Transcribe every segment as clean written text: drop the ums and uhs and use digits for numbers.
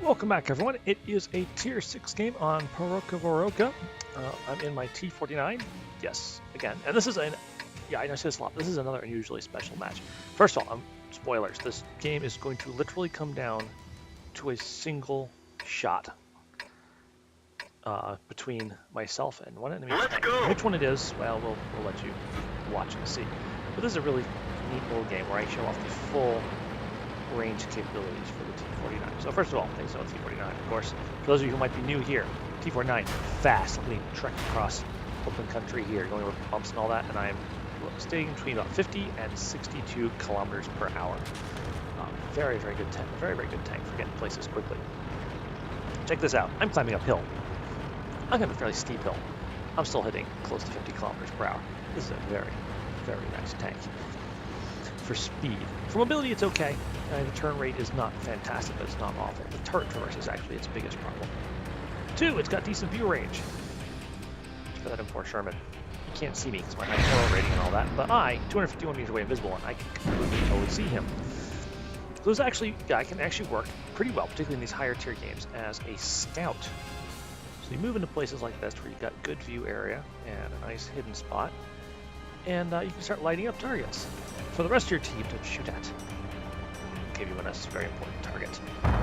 Welcome back, everyone. It is a Tier 6 game on Poroka. I'm in my T49. Yes, again. And this is I know I say this a lot. This is another unusually special match. First of all, spoilers. This game is going to literally come down to a single shot between myself and one enemy. Let's go. Which one it is, well, we'll let you watch and see. But this is a really neat little game where I show off the full range capabilities for the T49. So first of all, things about T49, of course. For those of you who might be new here, T49, fast, being trekked across open country here, going over bumps and all that, and I'm staying between about 50 and 62 kilometers per hour. Very, very good tank. Very, very good tank for getting places quickly. Check this out. I'm climbing uphill. I'm going to a fairly steep hill. I'm still hitting close to 50 kilometers per hour. This is a very, very nice tank. For speed. For mobility, it's okay. The turn rate is not fantastic, but it's not awful. The turret traverse is actually its biggest problem. 2, it's got decent view range. Got that M4 Sherman. You can't see me because my high terror rating and all that, but 251 meters away invisible, and I can completely totally see him. So this actually, I can actually work pretty well, particularly in these higher tier games, as a scout. So you move into places like this where you've got good view area and a nice hidden spot, and you can start lighting up targets for the rest of your team to shoot at. KV1S is a very important target.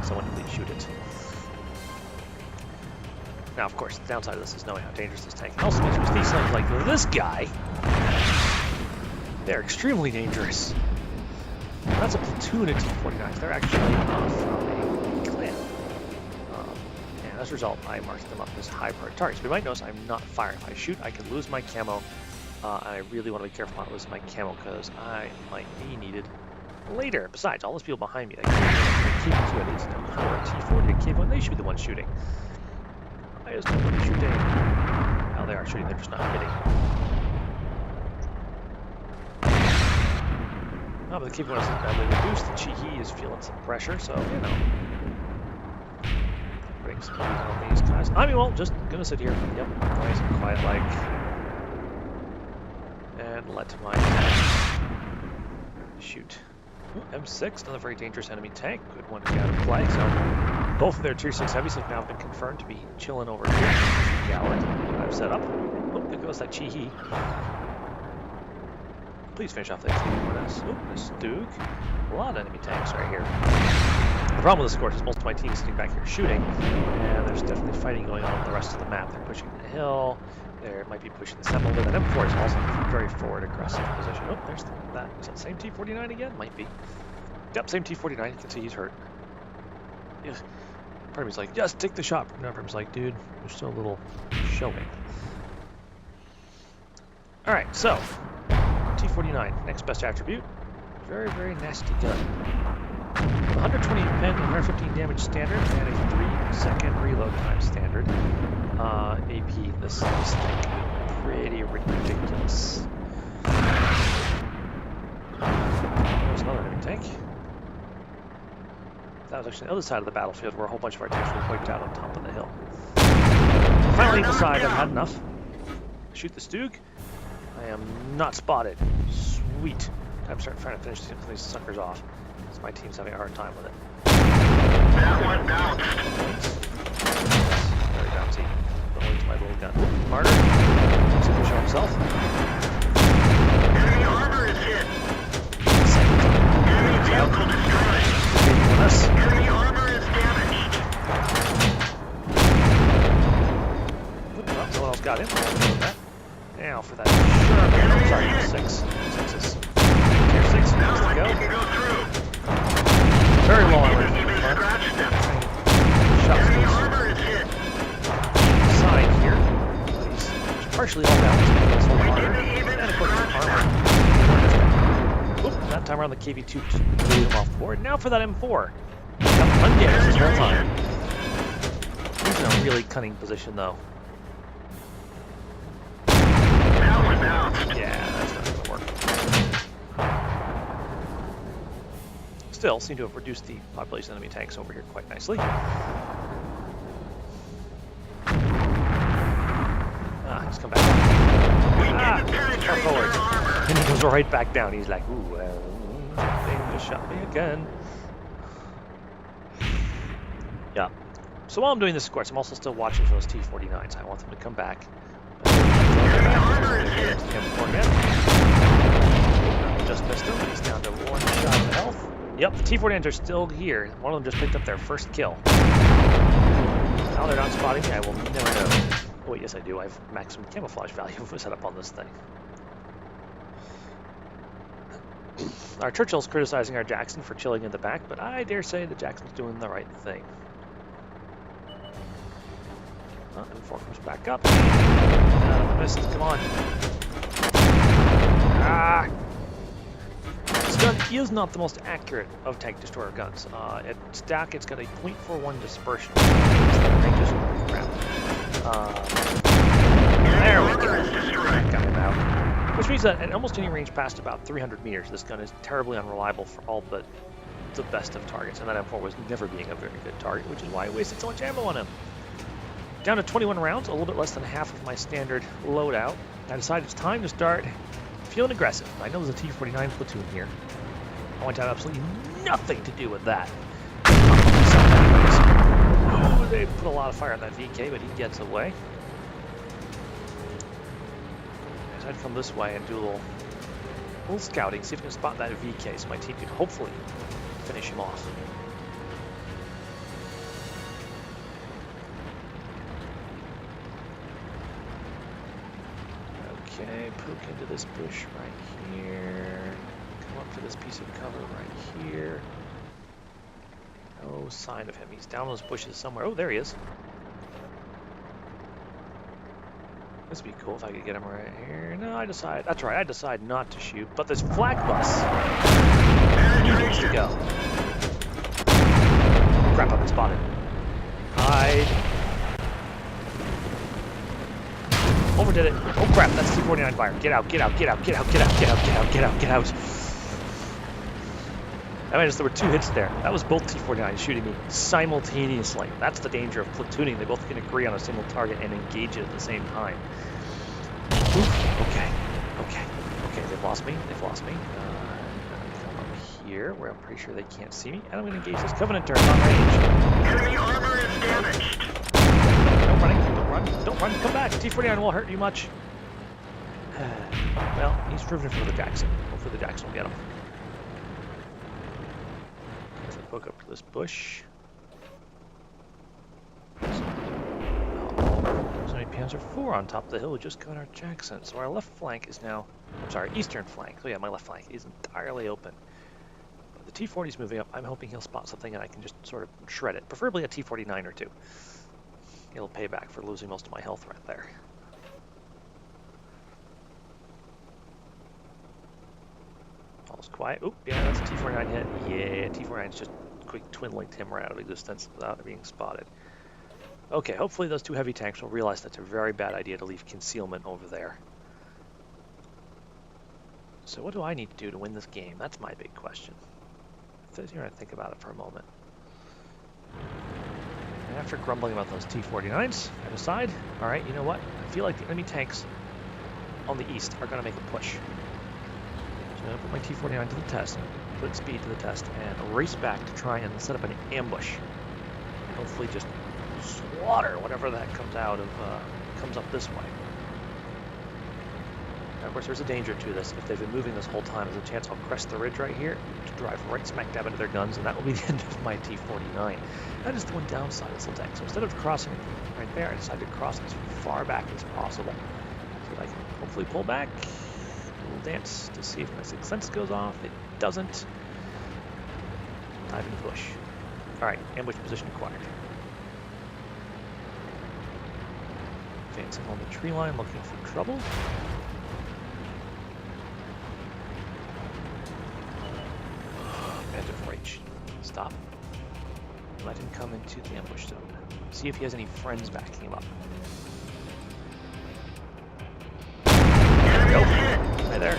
Someone please shoot it. Now, of course, the downside of this is knowing how dangerous this tank also is, which these things like this guy, they're extremely dangerous. Now, that's a platoon of T49s. They're actually from a clan. And as a result, I marked them up as high priority targets. But you might notice I'm not firing. If I shoot, I can lose my camo. I really want to be careful not losing my camo because I might be needed later. Besides, all those people behind me, they keep to at least know how a T40 and K1, they should be the ones shooting. I just don't want to shoot any. Well, they are shooting, they're just not hitting. Oh, but the K1 is badly reduced. The Chihi is feeling some pressure, so, you know. Putting some heat on these guys. I mean, well, just gonna sit here. Yep, nice and quiet like. And let my shoot. Ooh, M6, another very dangerous enemy tank. Good one to get out of play. So both of their tier 6 heavies have now been confirmed to be chilling over here. Gallant. I've set up. Oh, there goes that Chihi. Please finish off that T49S. Oh, this Duke. A lot of enemy tanks right here. The problem with this, of course, is most of my team is sitting back here shooting, and there's definitely fighting going on the rest of the map. They're pushing the hill. They might be pushing the Sentinel, but that M4 is also in a very forward, aggressive position. Oh, there's that. Is that the same T49 again? Might be. Yep, same T49. You can see he's hurt. Yeah. Part of me's like, yes, take the shot. But another part of me's like, dude, there's still a little showing. Alright, so, T49, next best attribute. Very, very nasty gun. 120 pen and 115 damage standard, and a 3-second reload time standard. AP, this thing pretty ridiculous. There's another enemy tank. That was actually the other side of the battlefield where a whole bunch of our tanks were wiped out on top of the hill. Finally decide I've had enough. Shoot the Stug. I am not spotted. Sweet. I'm trying to finish these suckers off. Because my team's having a hard time with it. That one bounced. Very bouncy. Going to my little gun. Martyr. He's going to show himself. Enemy armor is hit. Enemy vehicle destroyed. Enemy armor is damaged. Well, someone else got him. That. Now for that. Sure. Sorry, 6. 6 is tier 6. Now Needs to go. you can go through. Very well You away didn't from even the scratch them. shots Enemy these armor is hit. side here. He's partially all down. It's a little harder. And of course, armor. Oop, that time around the KV2 blew him off the board. Now for that M4. Got undamaged this whole time. He's in a really cunning position, though. That one bounced. Yeah, that's not going to work. Still, seem to have reduced the population of enemy tanks over here quite nicely. He's come back. We didn't penetrate Forward. their armor. And he goes right back down. He's like, ooh, they just shot me again. Yeah. So while I'm doing this, of course, I'm also still watching for those T49s. I want them to come back. Just missed him, but he's down to 1 shot of health. Yep, the T49s are still here. One of them just picked up their first kill. Now they're not spotting me, I will never know. Oh wait, yes I do. I have maximum camouflage value set up on this thing. Our Churchill's criticizing our Jackson for chilling in the back, but I dare say the Jackson's doing the right thing. M4 comes back up. Missed. Come on. Ah! This gun is not the most accurate of tank destroyer guns. At stack, it's got a .41 dispersion. Range is crap. There we go. Got him out. Which means that at almost any range past about 300 meters, this gun is terribly unreliable for all but the best of targets. And that M4 was never being a very good target, which is why I wasted so much ammo on him. Down to 21 rounds, a little bit less than half of my standard loadout. I decided it's time to start feeling aggressive. I know there's a T49 platoon here. I want to have absolutely nothing to do with that. Oh, they put a lot of fire on that VK, but he gets away. I decided to come this way and do a little scouting, see if I can spot that VK so my team can hopefully finish him off. Okay, poke into this bush right here. Come up to this piece of cover right here. No sign of him. He's down those bushes somewhere. Oh, there he is. This would be cool if I could get him right here. No, that's right, I decide not to shoot. But this flak bus, he needs to go. Oh, crap, I've been spotted. Hide. Overdid it. Oh crap, that's T49 fire. Get out, get out, get out, get out, get out, get out, get out, get out, get out. I mean, there were 2 hits there. That was both T49s shooting me simultaneously. That's the danger of platooning. They both can agree on a single target and engage it at the same time. Oof. Okay, okay, okay, they've lost me, they've lost me. I'm gonna come up here where I'm pretty sure they can't see me, and I'm gonna engage this Covenant turret on range. Enemy armor is damaged. Don't run, don't run, come back. T49 won't hurt you much. Well, he's driven for the Jackson. Hopefully the Jackson will get him. As I poke up to this bush. There's only Panzer IV on top of the hill. We just got our Jackson. So our left flank is now, I'm sorry, eastern flank. So yeah, my left flank is entirely open. But the T40 is moving up. I'm hoping he'll spot something and I can just sort of shred it. Preferably a T49 or 2. It'll pay back for losing most of my health right there. All's quiet. Oop, yeah, that's a T49 hit. Yeah, T49's just quick twin-linked him right out of existence without being spotted. Okay, hopefully those 2 heavy tanks will realize that's a very bad idea to leave concealment over there. So what do I need to do to win this game? That's my big question. Sit here and think about it for a moment. And after grumbling about those T49s, I decide, alright, you know what? I feel like the enemy tanks on the east are going to make a push. So I'm going to put my T49 to the test, put speed to the test, and race back to try and set up an ambush. And hopefully just slaughter whatever that comes out of, comes up this way. Now, of course, there's a danger to this. If they've been moving this whole time, there's a chance I'll crest the ridge right here to drive right smack dab into their guns, and that will be the end of my T49. That is the one downside of this little tank. So instead of crossing right there, I decided to cross as far back as possible so that I can hopefully pull back. A little dance to see if my sixth sense goes off. It doesn't. Dive into the bush. Alright, ambush position acquired. Advancing on the tree line, looking for trouble. Edge of rage. Stop. Let him come into the ambush zone. See if he has any friends backing him up. There we go. Right there.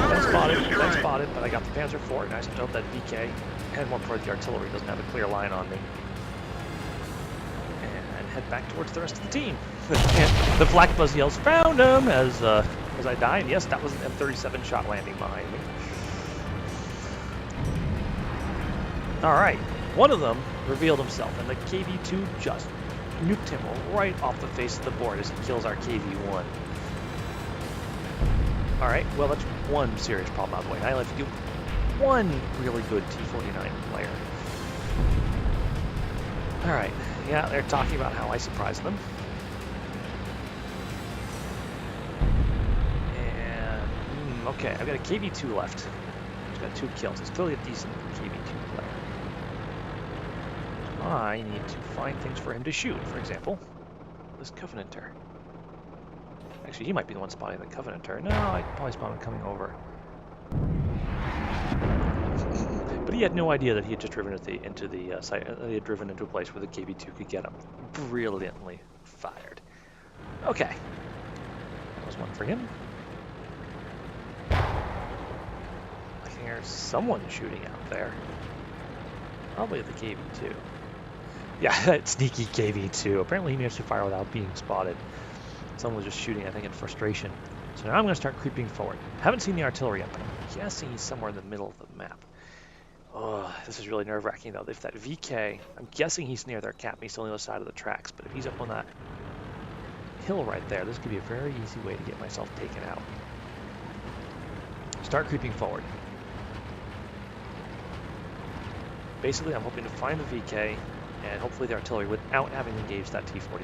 Been spotted, but I got the Panzer IV. Nice to note that VK head more towards the artillery, doesn't have a clear line on me. And head back towards the rest of the team. The Black Buzz yells, "Found him!" as I die. And yes, that was an M37 shot landing behind me. Alright, One of them revealed himself, and the KV-2 just nuked him right off the face of the board as he kills our KV-1. Alright, well that's one serious problem out of the way. Now I have to do one really good T49 player. Alright, yeah, they're talking about how I surprised them. And, okay, I've got a KV-2 left. He's got 2 kills. He's clearly a decent KV-2 player. I need to find things for him to shoot. For example, this Covenanter. Actually, he might be the one spotting the Covenanter. No, I'd probably spot him coming over. But he had no idea that he had just driven into the site. He had driven into a place where the KV-2 could get him. Brilliantly fired. Okay. That was one for him. I hear someone shooting out there. Probably the KV-2. Yeah, that sneaky KV-2. Apparently he managed to fire without being spotted. Someone was just shooting, I think, in frustration. So now I'm going to start creeping forward. Haven't seen the artillery yet, but I'm guessing he's somewhere in the middle of the map. Oh, this is really nerve-wracking, though. If that VK, I'm guessing he's near their cap. He's on the other side of the tracks, but if he's up on that hill right there, this could be a very easy way to get myself taken out. Start creeping forward. Basically, I'm hoping to find the VK and hopefully the artillery without having engaged that T49.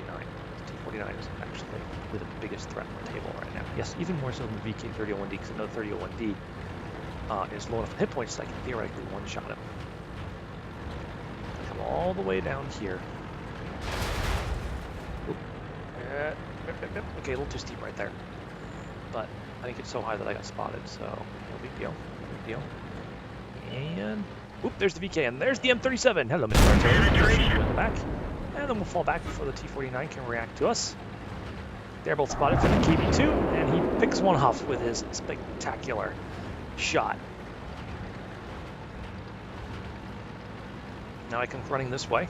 T49 is actually the biggest threat on the table right now. Yes, even more so than the VK-3001D, because I know the 3001D is low enough hit points that I can theoretically one-shot him. Come all the way down here. Okay, a little too steep right there. But I think it's so high that I got spotted, so no big deal. No big deal. And whoop, there's the VK, and there's the M37. Hello, Mr. Artillery. In the back. And then we'll fall back before the T49 can react to us. They're both spotted for the KV-2, and he picks one off with his spectacular shot. Now I come running this way.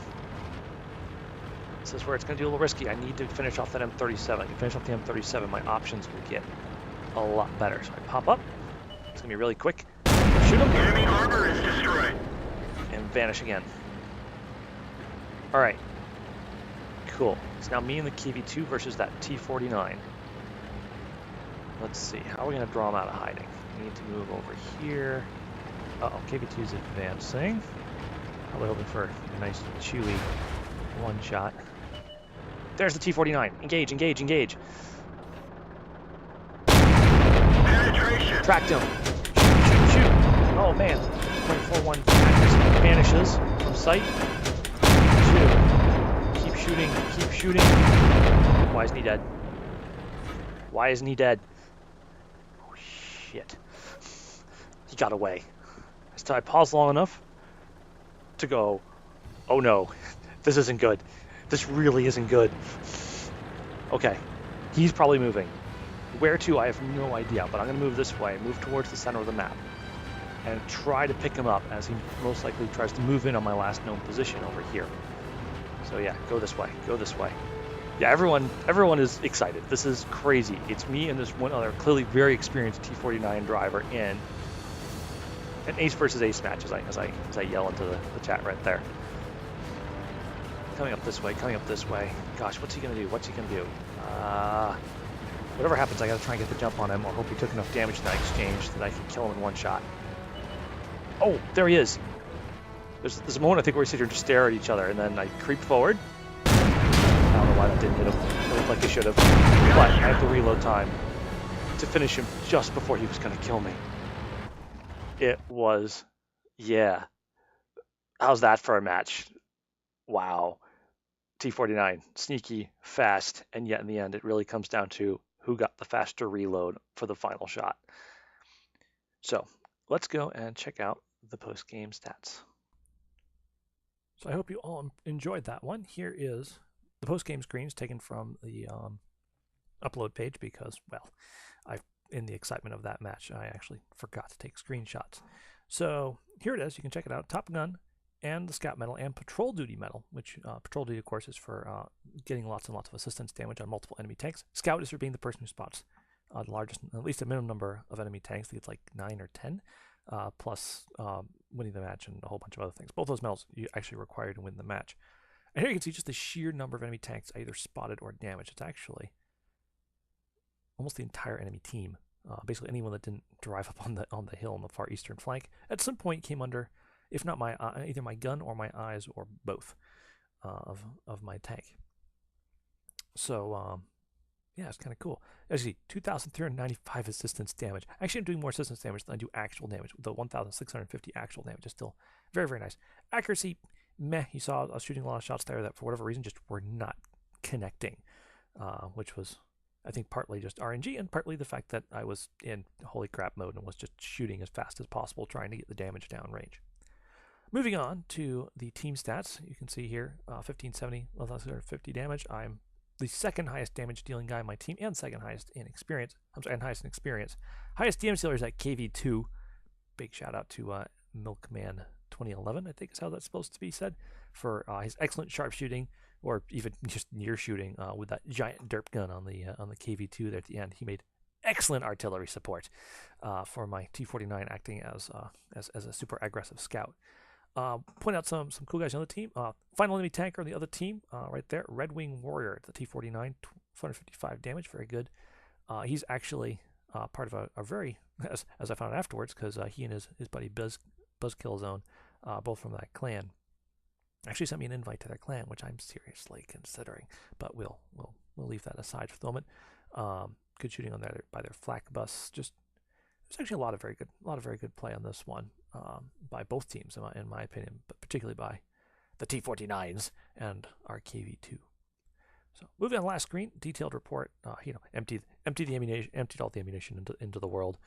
This is where it's going to be a little risky. I need to finish off that M37. I can finish off the M37. My options will get a lot better. So I pop up. It's going to be really quick. Shoot him. Enemy armor is destroyed. And vanish again. All right. Cool. It's now me and the KV-2 versus that T49. Let's see. How are we going to draw him out of hiding? We need to move over here. Uh-oh. KV-2 is advancing. Probably hoping for a nice, chewy one-shot. There's the T49. Engage, engage, engage. Penetration. Tracked him. Shoot, shoot, shoot. Oh, man. 0.41 accuracy vanishes from sight. Shoot. Keep shooting, keep shooting. Why isn't he dead? Why isn't he dead? Oh, shit. He got away. So I paused long enough to go, oh no, this isn't good. This really isn't good. Okay, he's probably moving. Where to, I have no idea, but I'm going to move this way, move towards the center of the map, and try to pick him up as he most likely tries to move in on my last known position over here. So yeah, go this way, go this way. Yeah, everyone is excited. This is crazy. It's me and this one other clearly very experienced T49 driver in an ace versus ace match as I yell into the chat right there. Coming up this way, coming up this way. Gosh, what's he gonna do? What's he gonna do? Whatever happens, I gotta try and get the jump on him or hope he took enough damage in that exchange that I can kill him in one shot. Oh, there he is. There's a moment I think where we sit here and just stare at each other, and then I creep forward. I don't know why that didn't hit him. It looked like it should have. But I have the reload time to finish him just before he was gonna kill me. It was, yeah. How's that for a match? Wow. T49, sneaky, fast, and yet in the end it really comes down to who got the faster reload for the final shot. So let's go and check out the post-game stats. So I hope you all enjoyed that one. Here is the post-game screens taken from the upload page because, well, in the excitement of that match, I actually forgot to take screenshots. So here it is. You can check it out. Top Gun and the Scout Medal and Patrol Duty Medal, which Patrol Duty, of course, is for getting lots and lots of assistance damage on multiple enemy tanks. Scout is for being the person who spots the largest, at least a minimum number of enemy tanks. I think it's like 9 or 10. plus winning the match and a whole bunch of other things. Both those medals you actually require to win the match. And here you can see just the sheer number of enemy tanks I either spotted or damaged. It's actually almost the entire enemy team. Basically, anyone that didn't drive up on the hill on the far eastern flank at some point came under, if not my either my gun or my eyes or both of my tank. So yeah, it's kind of cool. As you see, 2,395 assistance damage. Actually, I'm doing more assistance damage than I do actual damage. The 1,650 actual damage is still very, very nice. Accuracy, meh. You saw I was shooting a lot of shots there that for whatever reason just were not connecting, which was, I think, partly just RNG and partly the fact that I was in holy crap mode and was just shooting as fast as possible, trying to get the damage down range. Moving on to the team stats, you can see here 1570, 1,650 damage. I'm the second highest damage dealing guy on my team and second highest in experience. I'm sorry, and highest in experience. Highest damage dealer is at KV2. Big shout out to Milkman 2011, I think is how that's supposed to be said, for his excellent sharpshooting, or even just near shooting with that giant derp gun on the KV2 there at the end. He made excellent artillery support for my T49 acting as a super aggressive scout. Point out some cool guys on the team. Final enemy tanker on the other team, right there, Red Wing Warrior, the T49, 455 damage, very good. He's actually part of a very, as I found out afterwards, because he and his buddy Buzzkillzone, both from that clan, actually sent me an invite to their clan, which I'm seriously considering, but we'll leave that aside for the moment. Good shooting on there by their flak bus. Just there's actually a lot of very good play on this one by both teams, in my opinion, but particularly by the T49s and our KV2. So moving on to the last screen, detailed report. Emptied all the ammunition into the world.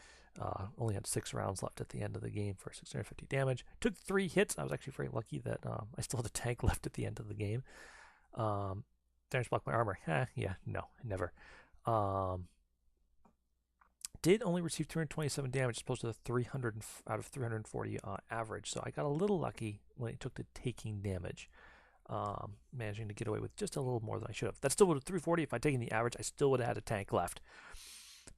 Only had 6 rounds left at the end of the game for 650 damage. Took 3 hits. I was actually very lucky that I still had a tank left at the end of the game. Damage block my armor. Yeah, no, never. Did only receive 227 damage as opposed to the 300 out of 340 average. So I got a little lucky when it took to taking damage, managing to get away with just a little more than I should have. That still would have 340. If I'd taken the average, I still would have had a tank left.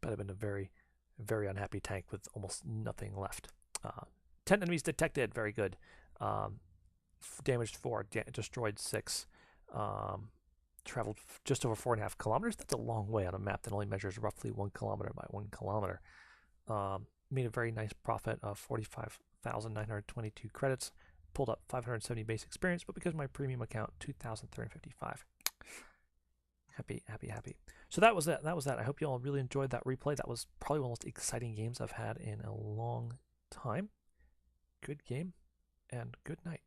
But I've been a very, very unhappy tank with almost nothing left. 10 enemies detected. Very good. Damaged 4, destroyed 6. Traveled just over 4.5 kilometers. That's a long way on a map that only measures roughly 1 kilometer by 1 kilometer. Made a very nice profit of 45,922 credits. Pulled up 570 base experience, but because of my premium account, 2,355. Happy. So that was that. I hope you all really enjoyed that replay. That was probably one of the most exciting games I've had in a long time. Good game, and good night.